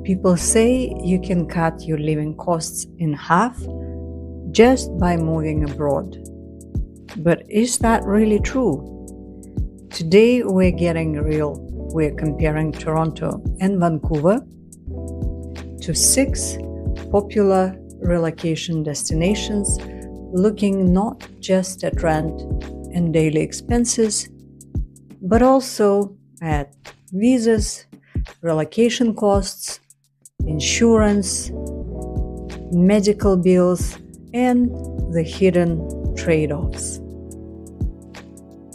People say you can cut your living costs in half just by moving abroad. But is that really true? Today we're getting real. We're comparing Toronto and Vancouver to 6 popular relocation destinations, looking not just at rent and daily expenses, but also at visas, relocation costs, insurance, medical bills, and the hidden trade-offs.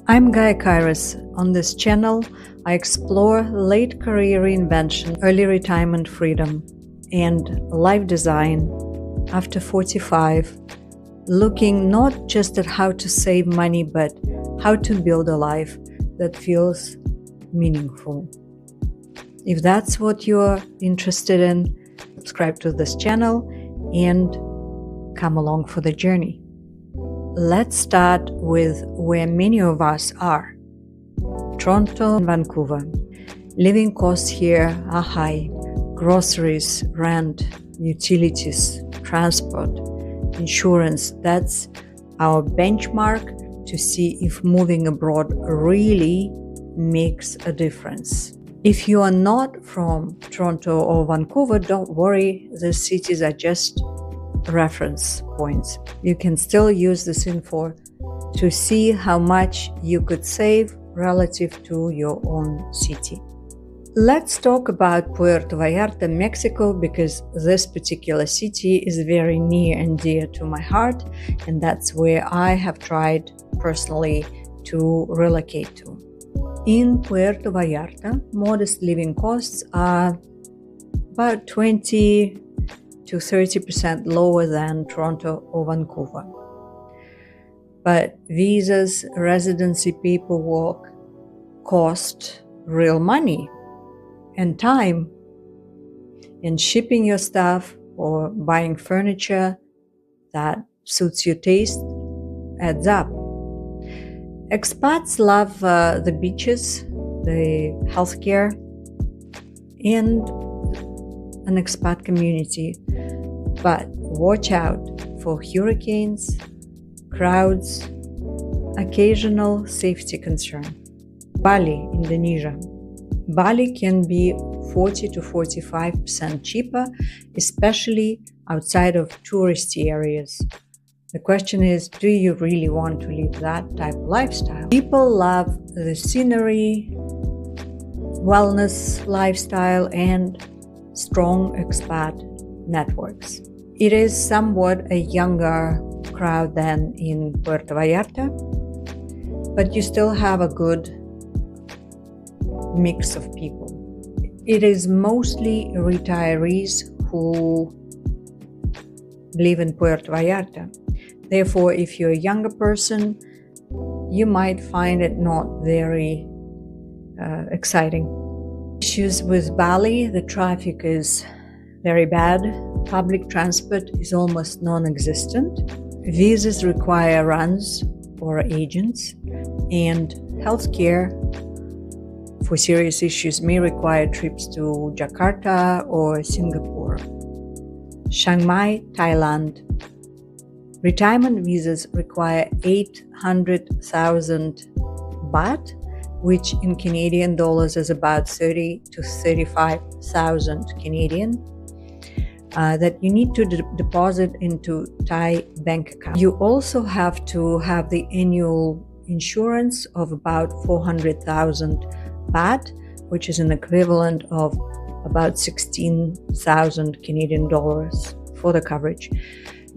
I'm Gaia Kairos. On this channel, I explore late career reinvention, early retirement freedom, and life design after 45, looking not just at how to save money, but how to build a life that feels meaningful. If that's what you're interested in, subscribe to this channel and come along for the journey. Let's start with where many of us are. Toronto and Vancouver. Living costs here are high. Groceries, rent, utilities, transport, insurance. That's our benchmark to see if moving abroad really makes a difference. If you are not from Toronto or Vancouver, don't worry, these cities are just reference points. You can still use this info to see how much you could save relative to your own city. Let's talk about Puerto Vallarta, Mexico, because this particular city is very near and dear to my heart, and that's where I have tried personally to relocate to. In Puerto Vallarta, modest living costs are about 20 to 30% lower than Toronto or Vancouver. But visas, residency paperwork cost real money and time, and shipping your stuff or buying furniture that suits your taste adds up. Expats love the beaches, the healthcare, and an expat community. But watch out for hurricanes, crowds, occasional safety concern. Bali, Indonesia. Bali can be 40 to 45% cheaper, especially outside of touristy areas. The question is, do you really want to live that type of lifestyle? People love the scenery, wellness lifestyle, and strong expat networks. It is somewhat a younger crowd than in Puerto Vallarta, but you still have a good mix of people. It is mostly retirees who live in Puerto Vallarta. Therefore, if you're a younger person, you might find it not very exciting. Issues with Bali: the traffic is very bad. Public transport is almost non-existent. Visas require runs or agents, and healthcare for serious issues may require trips to Jakarta or Singapore. Chiang Mai, Thailand. Retirement visas require 800,000 baht, which in Canadian dollars is about 30 to 35,000 Canadian, that you need to deposit into Thai bank account. You also have to have the annual insurance of about 400,000 baht, which is an equivalent of about 16,000 Canadian dollars for the coverage.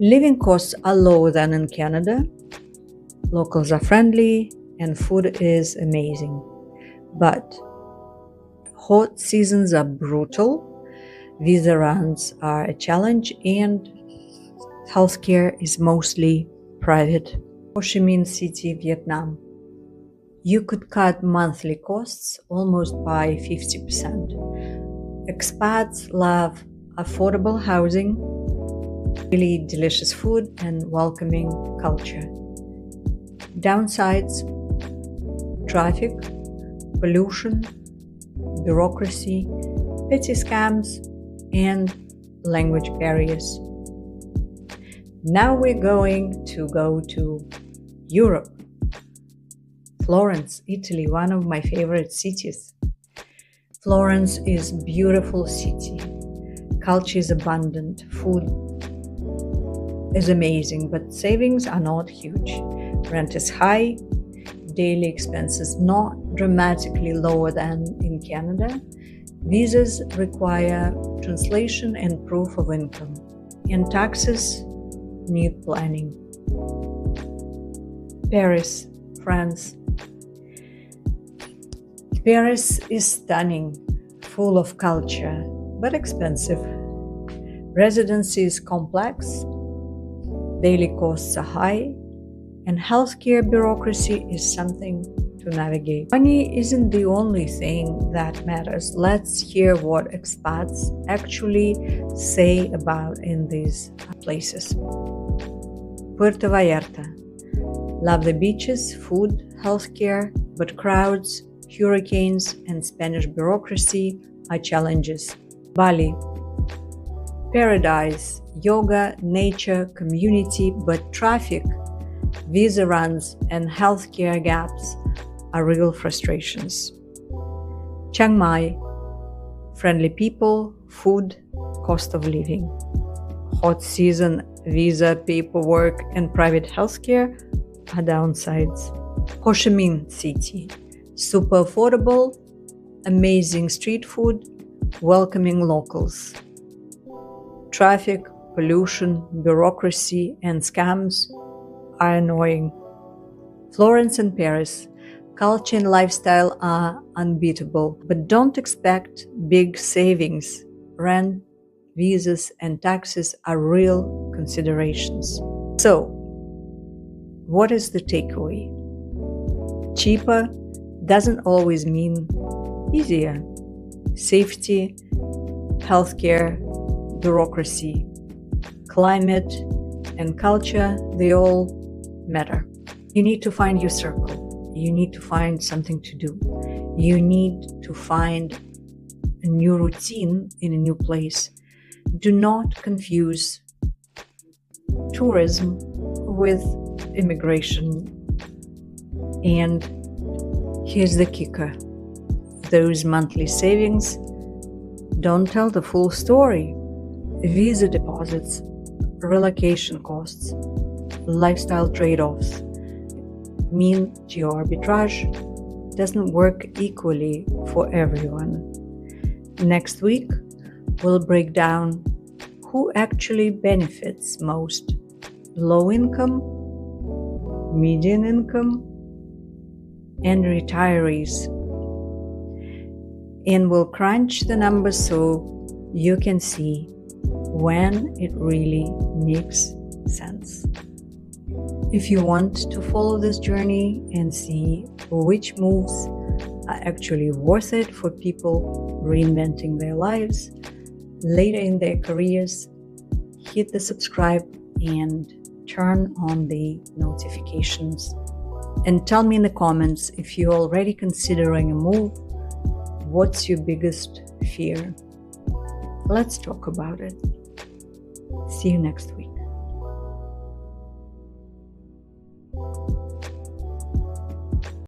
Living costs are lower than in Canada. Locals are friendly and food is amazing. But hot seasons are brutal. Visa runs are a challenge, and healthcare is mostly private. Chi Minh City, Vietnam. You could cut monthly costs almost by 50%. Expats love affordable housing, really delicious food, and welcoming culture. Downsides: traffic, pollution, bureaucracy, petty scams, and language barriers. Now we're going to go to Europe. Florence, Italy, one of my favorite cities. Florence is a beautiful city. Culture is abundant, food is amazing, but savings are not huge. Rent is high, daily expenses not dramatically lower than in Canada. Visas require translation and proof of income, and taxes need planning. Paris, France. Paris is stunning, full of culture, but expensive. Residency is complex, daily costs are high, and healthcare bureaucracy is something to navigate. Money isn't the only thing that matters. Let's hear what expats actually say about in these places. Puerto Vallarta. Love the beaches, food, healthcare, but crowds, hurricanes, and Spanish bureaucracy are challenges. Bali. Paradise, yoga, nature, community, but traffic, visa runs, and healthcare gaps are real frustrations. Chiang Mai. Friendly people, food, cost of living. Hot season, visa, paperwork, and private healthcare are downsides. Chi Minh City. Super affordable, amazing street food, welcoming locals. Traffic, pollution, bureaucracy, and scams are annoying. Florence and Paris. Culture and lifestyle are unbeatable, but don't expect big savings. Rent, visas, and taxes are real considerations. So, what is the takeaway? Cheaper doesn't always mean easier. Safety, healthcare, bureaucracy, climate, and culture, they all matter. You need to find your circle. You need to find something to do. You need to find a new routine in a new place. Do not confuse tourism with immigration. And here's the kicker. Those monthly savings don't tell the full story. Visa deposits, relocation costs, lifestyle trade-offs mean geo arbitrage doesn't work equally for everyone. Next week, we'll break down who actually benefits most: low income, median income, and retirees. And we'll crunch the numbers so you can see when it really makes sense. If you want to follow this journey and see which moves are actually worth it for people reinventing their lives later in their careers, hit the subscribe and turn on the notifications. And tell me in the comments if you're already considering a move, what's your biggest fear? Let's talk about it. See you next week.